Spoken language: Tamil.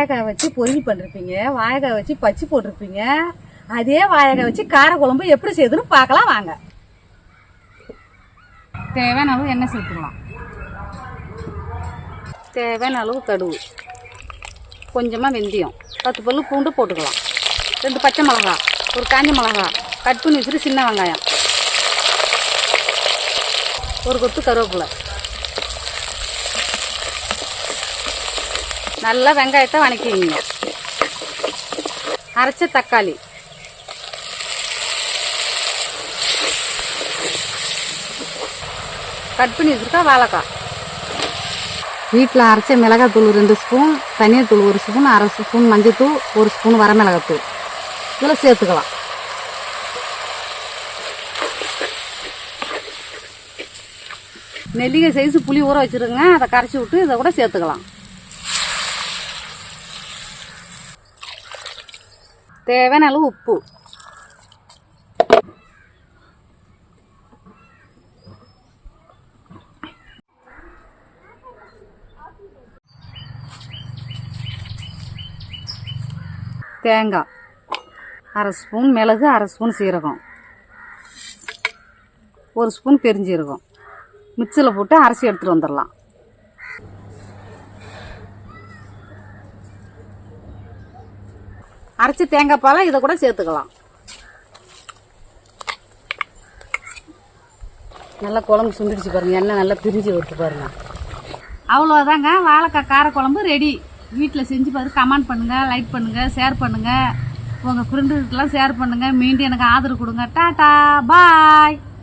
வாழைக்காய் வச்சு பொரியல் பண்ணிருப்பீங்க, வாழைக்காய் வச்சு பச்சி போட்டிருப்பீங்க. அதே வாழைக்காய் வச்சு காரக்குழம்பு எப்படி செய்யுதுன்னு பார்க்கலாம் வாங்க. தேவையான அளவு எண்ணெய் சேர்த்துக்கலாம். தேவையான அளவு கடுகு, கொஞ்சமாக வெந்தயம், 10 பல்லு பூண்டு போட்டுக்கலாம். 2 பச்சை மிளகா, ஒரு காஞ்ச மிளகா கட் பண்ணி வச்சுட்டு சின்ன வெங்காயம், ஒரு கொத்து கருவேப்பிலை. நல்லா வெங்காயத்தை வணக்கிங்க. அரைச்ச தக்காளி, கட் பண்ணி வச்சுருக்கா வாழைக்காய், வீட்டில் அரைச்ச மிளகாத்தூள் 2 ஸ்பூன், தனியாத்தூள் 1 ஸ்பூன், அரை ஸ்பூன் மஞ்சத்தூள், 1 ஸ்பூன் வரமிளகாத்தூள் இதில் சேர்த்துக்கலாம். நெல்லிக்காய் சைஸு புளி ஊற வச்சுருங்க, அதை கரைச்சி விட்டு இதை கூட சேர்த்துக்கலாம். தேவையான அளவு உப்பு, தேங்காய், அரை ஸ்பூன் மிளகு, அரை ஸ்பூன் சீரகம், 1 ஸ்பூன் பெருஞ்சீரகம் மிக்சியில் போட்டு அரைச்சி எடுத்துகிட்டு வந்துடலாம். அரைச்சி தேங்காய் பாலை இதை கூட சேர்த்துக்கலாம். நல்லா குழம்பு சுண்டிடுச்சு பாருங்கள், எண்ணெய் நல்லா பிரிஞ்சு விட்டு பாருங்கள். அவ்வளோதாங்க, வாழைக்காய் காரக்குழம்பு ரெடி. வீட்டில் செஞ்சு பார்த்து கமெண்ட் பண்ணுங்கள், லைக் பண்ணுங்கள், ஷேர் பண்ணுங்கள், உங்கள் ஃப்ரெண்டுக்கிட்டலாம் ஷேர் பண்ணுங்கள். மீண்டும் எனக்கு ஆதரவு கொடுங்க. டாட்டா பாய்.